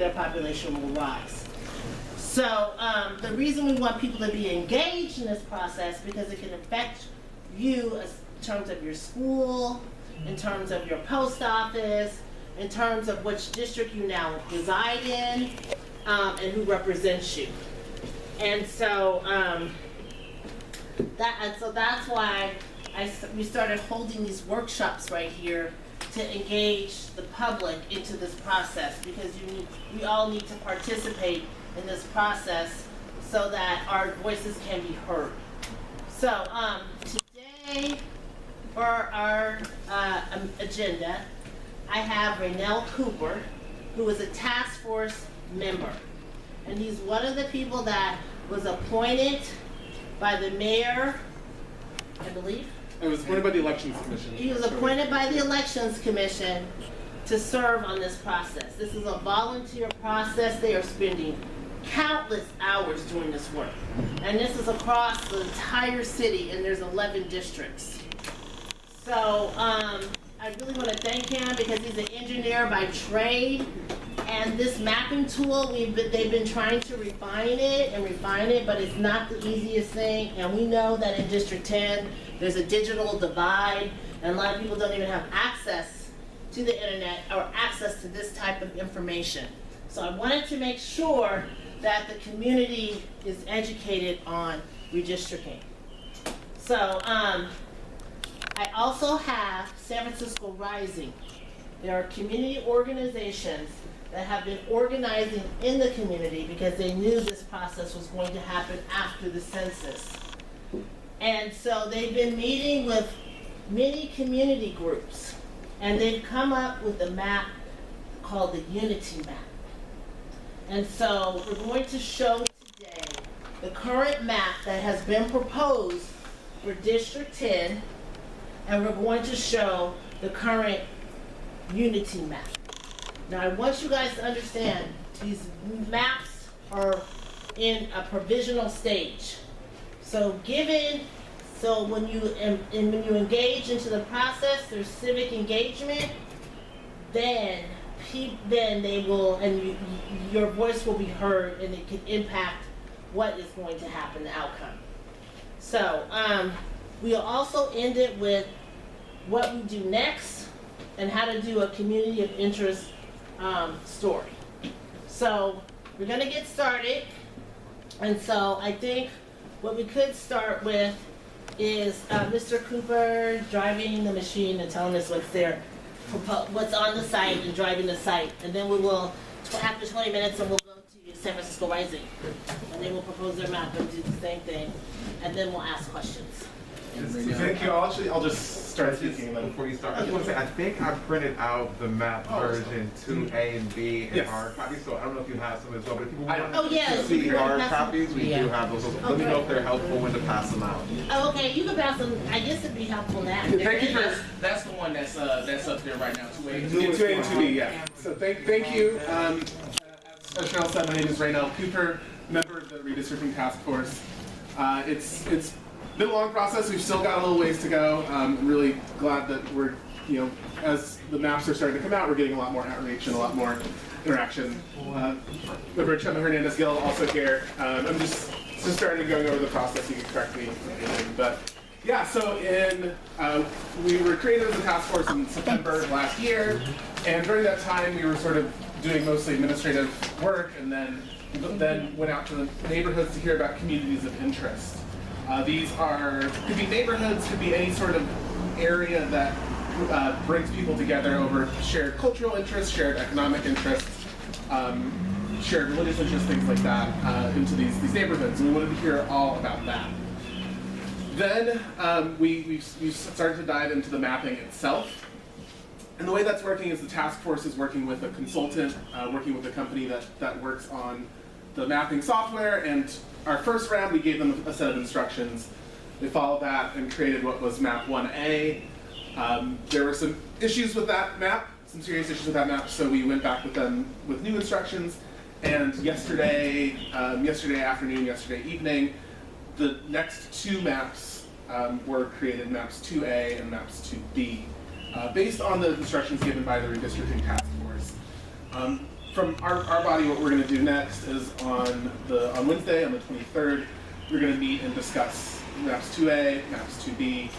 their population will rise. So the reason we want people to be engaged in this process because it can affect you in terms of your school, in terms of your post office, in terms of which district you now reside in, and who represents you. And so that's why we started holding these workshops right here to engage the public into this process, because we all need to participate in this process so that our voices can be heard. So today for our agenda, I have Raynell Cooper, who is a task force member. And he's one of the people that was appointed by the mayor, I believe. It was appointed by the Elections Commission. He was appointed by the Elections Commission to serve on this process. This is a volunteer process. They are spending countless hours doing this work. And this is across the entire city, and there's 11 districts. So I really want to thank him because he's an engineer by trade. And this mapping tool, they've been trying to refine it, but it's not the easiest thing. And we know that in District 10, there's a digital divide, and a lot of people don't even have access to the internet or access to this type of information. So I wanted to make sure that the community is educated on redistricting. So I also have San Francisco Rising. There are community organizations that have been organizing in the community because they knew this process was going to happen after the census. And so they've been meeting with many community groups, and they've come up with a map called the Unity Map. And so we're going to show today the current map that has been proposed for District 10, and we're going to show the current Unity Map. Now I want you guys to understand these maps are in a provisional stage. So when you engage into the process, there's civic engagement, then they will, and your voice will be heard, and it can impact what is going to happen, the outcome. So we'll also end it with what we do next and how to do a community of interest story. So we're going to get started, and so I think what we could start with is Mr. Cooper driving the machine and telling us what's on the site and driving the site, and then we will, after 20 minutes, and we'll go to San Francisco Rising, and they will propose their map and do the same thing, and then we'll ask questions. Thank you. I'll just start speaking. Before you start, I just want to say, I think I printed out the map version 2A and B in hard copies, so I don't know if you have some as well, but if people want to see hard copies, we do have those. So let me know if they're helpful when to pass them out. Oh, okay, you can pass them. I guess it'd be helpful now. Thank you for That's the one that's up there right now. 2A. 2A and 2B, yeah. So thank you. As Cheryl said, my name is Raynell Cooper, member of the Redistricting Task Force. It's been a long process. We've still got a little ways to go. I'm really glad that we're, as the maps are starting to come out, we're getting a lot more outreach and a lot more interaction. Member Chema Hernandez-Gill also here. I'm just starting going over the process. You can correct me. But yeah, so we were created as a task force in September of last year, and during that time we were sort of doing mostly administrative work, and then went out to the neighborhoods to hear about communities of interest. These could be neighborhoods, could be any sort of area that brings people together over shared cultural interests, shared economic interests, shared religious interests, things like that, into these neighborhoods. And we wanted to hear all about that. Then we started to dive into the mapping itself. And the way that's working is the task force is working with a consultant, working with a company that works on the mapping software, and our first round we gave them a set of instructions. They followed that and created what was map 1A. There were some issues with that map, some serious issues with that map, so we went back with them with new instructions, and yesterday afternoon, yesterday evening, the next two maps were created, maps 2A and maps 2B, based on the instructions given by the Redistricting Task Force. from our body, what we're going to do next is on Wednesday, on the 23rd, we're going to meet and discuss maps 2A, maps 2B.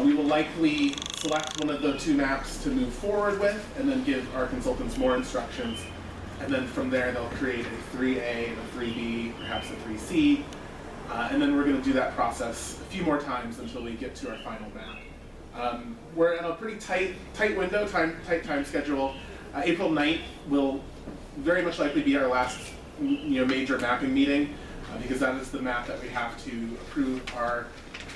We will likely select one of the two maps to move forward with, and then give our consultants more instructions. And then from there, they'll create a 3A, a 3B, perhaps a 3C. And then we're going to do that process a few more times until we get to our final map. We're in a pretty tight window, tight time schedule. April 9th will very much likely be our last major mapping meeting, because that is the map that we have to approve our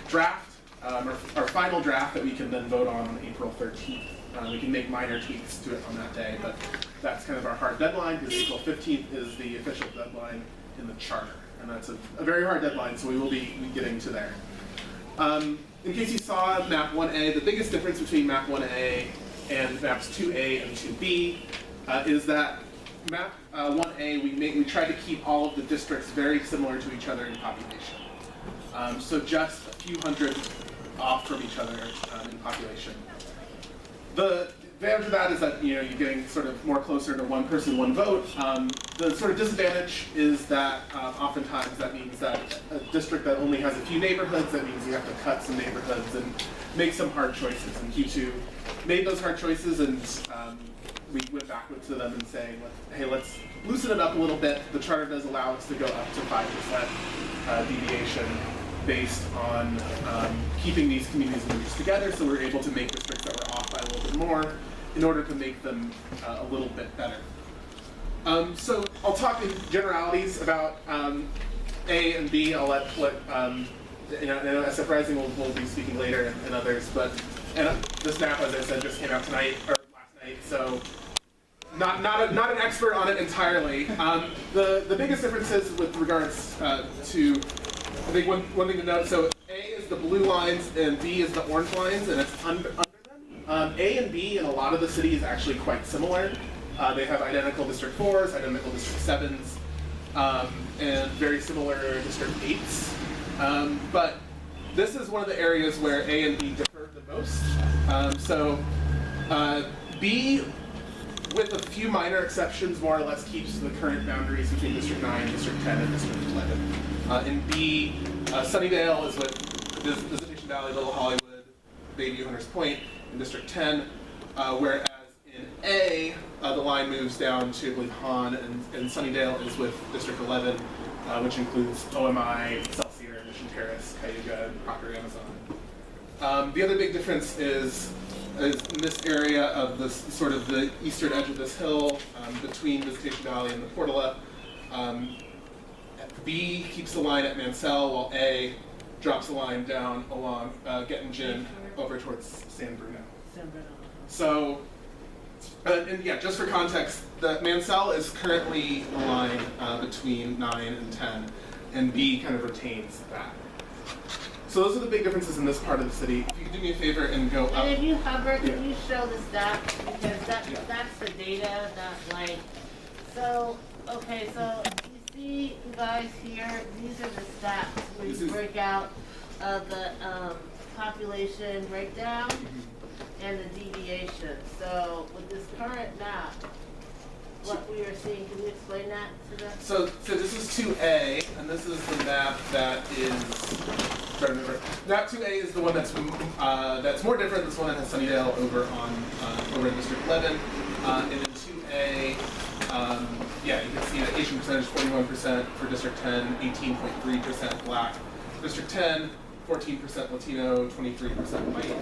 draft, our final draft that we can then vote on April 13th. We can make minor tweaks to it on that day, but that's kind of our hard deadline, because April 15th is the official deadline in the charter. And that's a very hard deadline, so we will be getting to there. In case you saw map 1A, the biggest difference between map 1A and maps 2A and 2B is that map 1A, we tried to keep all of the districts very similar to each other in population. So just a few hundred off from each other in population. The advantage of that is that you're getting sort of more closer to one person, one vote. The sort of disadvantage is that oftentimes that means that a district that only has a few neighborhoods, that means you have to cut some neighborhoods and make some hard choices. And Q2 made those hard choices, and we went back to them and saying, hey, let's loosen it up a little bit. The charter does allow us to go up to 5% deviation based on keeping these communities and groups together, so we're able to make districts that were off by a little bit more in order to make them a little bit better. So I'll talk in generalities about A and B. I'll let SF Rising will be speaking later, and others, but this map, as I said, just came out tonight, or last night, so not an expert on it entirely. The biggest differences with regards to, I think one thing to note, so A is the blue lines and B is the orange lines, and it's under them. A and B in a lot of the city is actually quite similar. They have identical District 4s, identical District 7s, and very similar District 8s. But this is one of the areas where A and B differ the most. B, with a few minor exceptions, more or less keeps the current boundaries between District 9, District 10, and District 11. In B, Sunnydale is with Visitation Valley, Little Hollywood, Bayview, Hunters Point in District 10, whereas in A, the line moves down to, I believe, Han, and Sunnydale is with District 11, which includes OMI, Excelsior, Mission Terrace, Cayuga, and Proctor, Amazon. The other big difference is in this area of this sort of the eastern edge of this hill between Visitation Valley and the Portola. B keeps the line at Mansell, while A drops the line down along Gettingen over towards San Bruno. So, and yeah, just for context, the Mansell is currently a line between 9 and 10, and B kind of retains that. So those are the big differences in this part of the city. If you could do me a favor and go up. And if you hover, can you show the stats? Because that's the data, that like, so, okay, so you see, you guys here, these are the stats where you break out the population breakdown and the deviation. So with this current map, what we are seeing, can you explain that to them? So this is 2A, and this is the map that is, trying to remember. Map 2A is the one that's more different. This one that has Sunnydale over in District 11. And in 2A, yeah, you can see the Asian percentage 41% for District 10, 18.3% Black. District 10, 14% Latino, 23% white.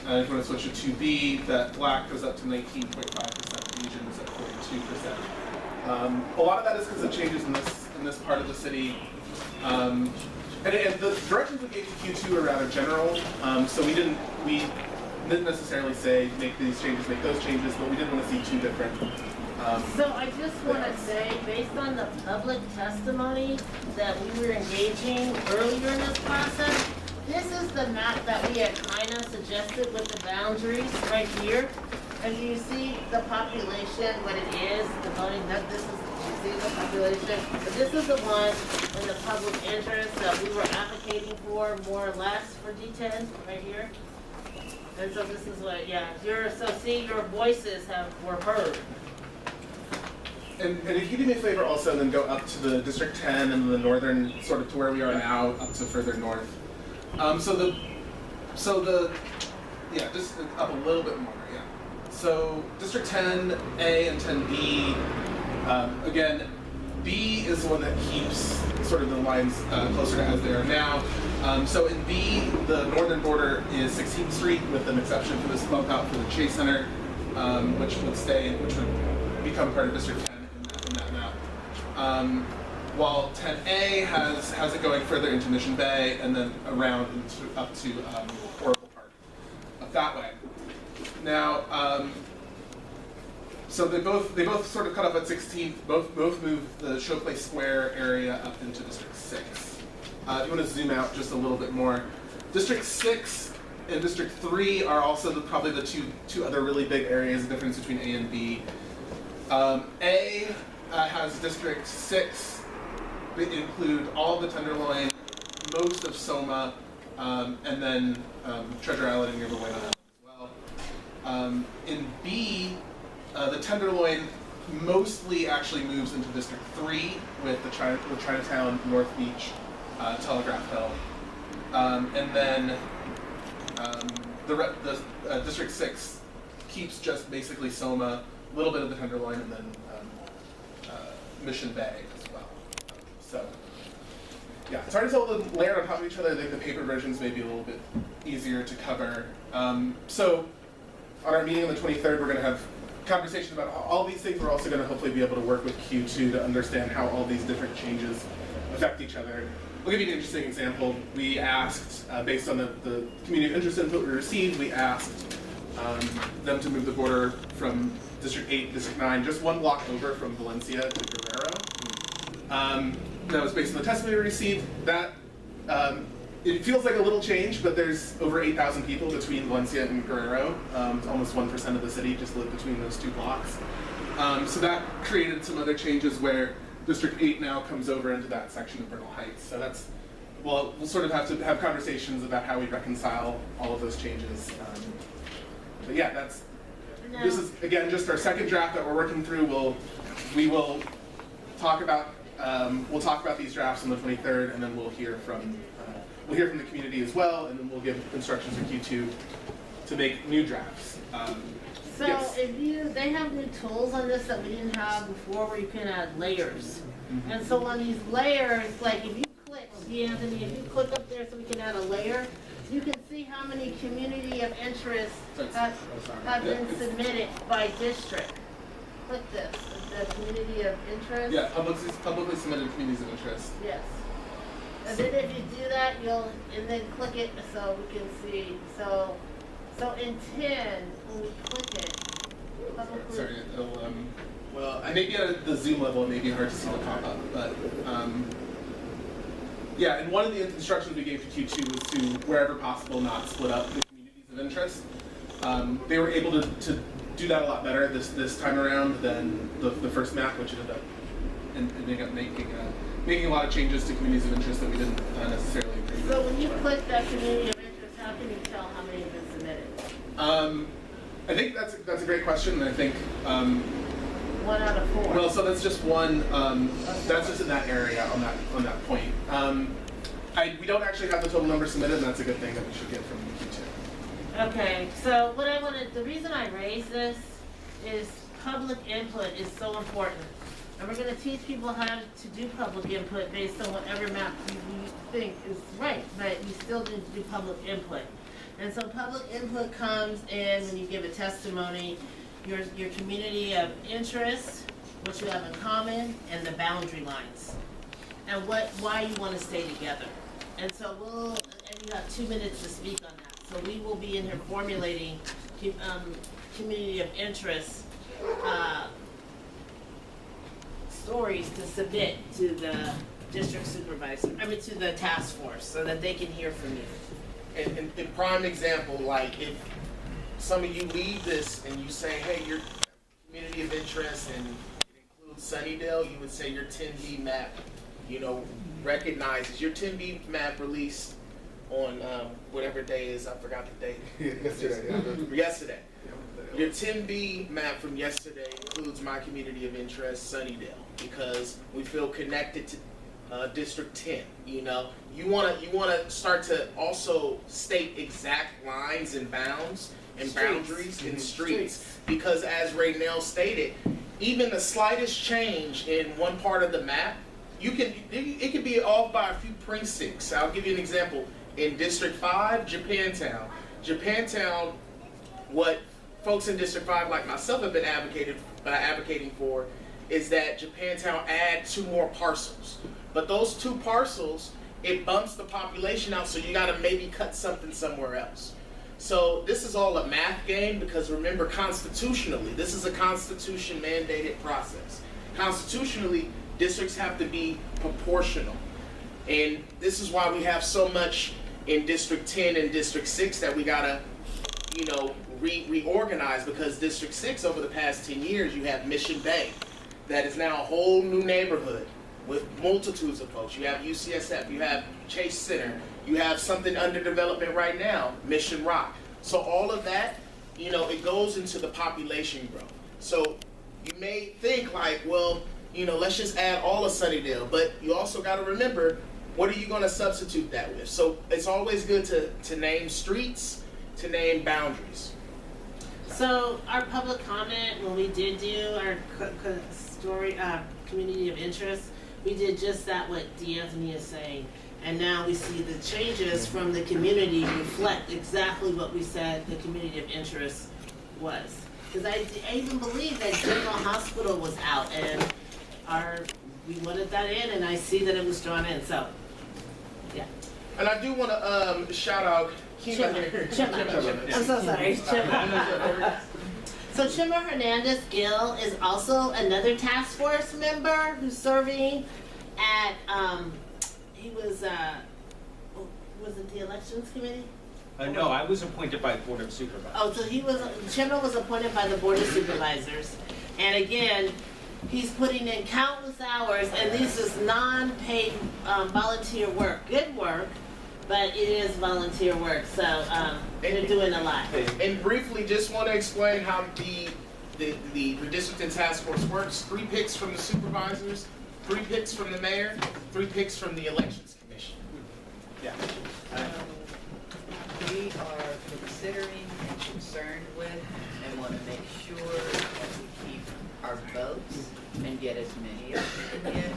If you want to switch to 2B, that Black goes up to 19.5%, Asians at 42%. A lot of that is because of changes in this part of the city. And the directions we gave to Q2 are rather general, so we didn't necessarily say make these changes, make those changes, but we didn't want to see too different. So I just want to say, based on the public testimony that we were engaging earlier in this process, this is the map that we had kind of suggested with the boundaries right here. And you see the population, what it is, the voting, that this is, you see the population, but this is the one in the public interest that we were advocating for, more or less, for D10, right here. And so this is what, yeah, your voices were heard. and if you do me a favor also, and then go up to the District 10 and the northern, sort of to where we are now, up to further north. Yeah, just up a little bit more, yeah. So District 10A and 10B, again, B is the one that keeps sort of the lines closer to as they are now. So in B, the northern border is 16th Street, with an exception for this bump out for the Chase Center, which would become part of District 10 in that map. While 10A has it going further into Mission Bay and then around up to Oracle Park, up that way. Now, so they both sort of cut off at 16th. Both move the Showplace Square area up into District 6. If you want to zoom out just a little bit more, District 6 and District 3 are also probably the two other really big areas of difference between A and B. A has District 6 that include all of the Tenderloin, most of Soma, and then Treasure Island and River Island as well. In B, the Tenderloin mostly actually moves into District 3 with Chinatown, North Beach, Telegraph Hill, and then the District 6 keeps just basically Soma, a little bit of the Tenderloin, and then Mission Bay as well. So, yeah, it's hard to tell them layered on top of each other. I think the paper versions may be a little bit easier to cover. So, on our meeting on the 23rd, we're going to have conversation about all these things. We're also going to hopefully be able to work with Q2 to understand how all these different changes affect each other. I'll give you an interesting example. We asked, based on the community of interest input we received, we asked them to move the border from District 8, District 9, just one block over from Valencia to Guerrero. That was based on the testimony we received. That it feels like a little change, but there's over 8,000 people between Valencia and Guerrero. Almost 1% of the city just live between those two blocks. So that created some other changes where District 8 now comes over into that section of Bernal Heights. So that's, well, we'll sort of have to have conversations about how we reconcile all of those changes. But yeah, this is, again, just our second draft that we're working through. We will talk about these drafts on the 23rd, and then we'll hear from the community as well, and then we'll give instructions for Q2 to make new drafts. So yes. they have new tools on this that we didn't have before, where you can add layers. Mm-hmm. And so on these layers, like if you click, Anthony, if you click up there so we can add a layer, you can see how many community of interest have been submitted by district. Click this, the community of interest. Yeah, publicly submitted communities of interest. Yes. And then if you do that, and then click it so we can see. So in 10, when we click it, publicly. Sorry, well, maybe at the Zoom level it may be hard to see the pop-up, but yeah, and one of the instructions we gave to Q2 was to, wherever possible, not split up the communities of interest. They were able to do that a lot better this time around than the first map, which ended up making a lot of changes to communities of interest that we didn't necessarily agree with. So when you click that community of interest, how can you tell how many have been submitted? I think that's a great question, and I think 1 out of 4. well, so that's just one. That's just in that area on that point. We don't actually have the total number submitted, and that's a good thing that we should get from Q2. Okay, so the reason I raise this is public input is so important. And we're going to teach people how to do public input based on whatever map you think is right, but you still need to do public input. And so public input comes in when you give a testimony, your community of interest, what you have in common, and the boundary lines, and why you want to stay together. And so and you have 2 minutes to speak on that. So we will be in here formulating community of interest stories to submit to the district supervisor, to the task force, so that they can hear from you. And prime example, like if some of you lead this and you say, hey, your community of interest and it includes Sunnydale, you would say your 10B map, recognizes your 10B map released on whatever day is, I forgot the date. Yesterday. Yesterday. Your 10B map from yesterday includes my community of interest, Sunnydale, because we feel connected to District 10. You know, you want to start to also state exact lines and bounds and boundaries and streets, because as Raynell stated, even the slightest change in one part of the map, it could be off by a few precincts. I'll give you an example. In District 5, Japantown, what folks in District 5 like myself have been advocating for is that Japantown add 2 more parcels. But those 2 parcels, it bumps the population out, so you gotta maybe cut something somewhere else. So this is all a math game, because remember, constitutionally, this is a constitution mandated process. Constitutionally, districts have to be proportional. And this is why we have so much in District 10 and District 6 that we gotta, you know, reorganize, because District 6 over the past 10 years, you have Mission Bay, that is now a whole new neighborhood with multitudes of folks. You have UCSF, you have Chase Center, you have something under development right now, Mission Rock. So all of that, you know, it goes into the population growth. So you may think like, well, you know, let's just add all of Sunnydale, but you also got to remember, what are you going to substitute that with? So it's always good to name streets, to name boundaries. So our public comment, when we did do our community of interest, we did just that, what D'Anthony is saying. And now we see the changes from the community reflect exactly what we said the community of interest was. Because I even believe that General Hospital was out, and we wanted that in, and I see that it was drawn in, so, yeah. And I do want to shout out Chima. I'm so sorry, Chima. So Chima Hernandez-Gill is also another task force member who's serving at, he was it the elections committee? No, I was appointed by the Board of Supervisors. Oh, so Chima was appointed by the Board of Supervisors. And again, he's putting in countless hours, and this is non-paid volunteer work. Good work, but it is volunteer work, so they're doing a lot. And briefly, just want to explain how the redistricting task force works. 3 picks from the supervisors, 3 picks from the mayor, 3 picks from the elections commission. Yeah. We are considering and concerned with and want to make sure that we keep our votes and get as many as we can get.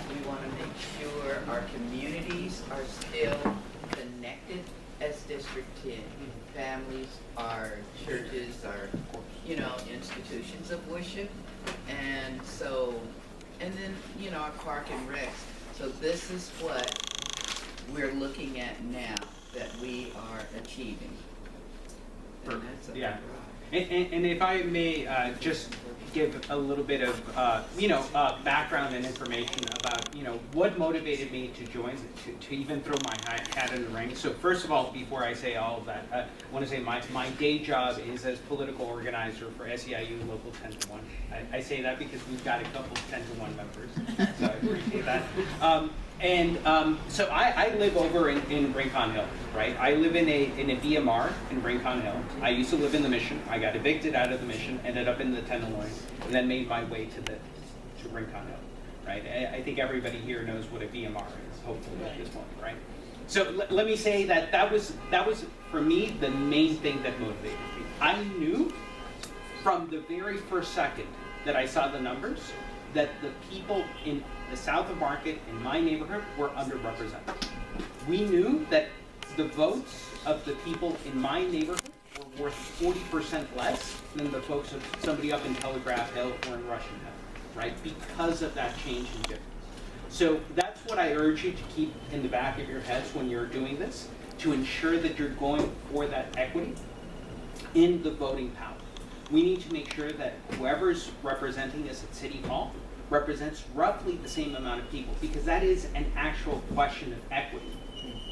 We want to make sure our communities are still connected as District 10. Families, our churches, our, you know, institutions of worship. And so, and then, you know, our park and recs. So this is what we're looking at now that we are achieving. And that's Yeah. And if I may just give a little bit of, background and information about, what motivated me to join, to even throw my hat in the ring. So first of all, before I say all of that, I want to say my day job is as political organizer for SEIU Local 10-1. I say that because we've got a couple 10-1 members, so I appreciate that. So I live over in Rincon Hill, right? I live in a BMR in Rincon Hill. I used to live in the Mission. I got evicted out of the Mission, ended up in the Tenderloin, and then made my way to Rincon Hill, right? I think everybody here knows what a BMR is, hopefully at this point, right? So let me say that was for me the main thing that motivated me. I knew from the very first second that I saw the numbers that the people in the south of Market, in my neighborhood, were underrepresented. We knew that the votes of the people in my neighborhood were worth 40% less than the votes of somebody up in Telegraph Hill or in Russian Hill, right? Because of that change in difference. So that's what I urge you to keep in the back of your heads when you're doing this, to ensure that you're going for that equity in the voting power. We need to make sure that whoever's representing us at City Hall represents roughly the same amount of people, because that is an actual question of equity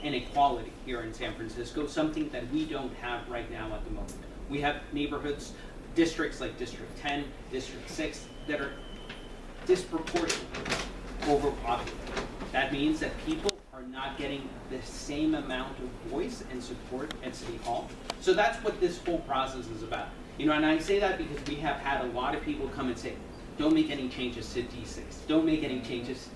and equality here in San Francisco, something that we don't have right now at the moment. We have neighborhoods, districts like District 10, District 6, that are disproportionately overpopulated. That means that people are not getting the same amount of voice and support at City Hall. So that's what this whole process is about. You know, and I say that because we have had a lot of people come and say, don't make any changes to D6. Don't make any changes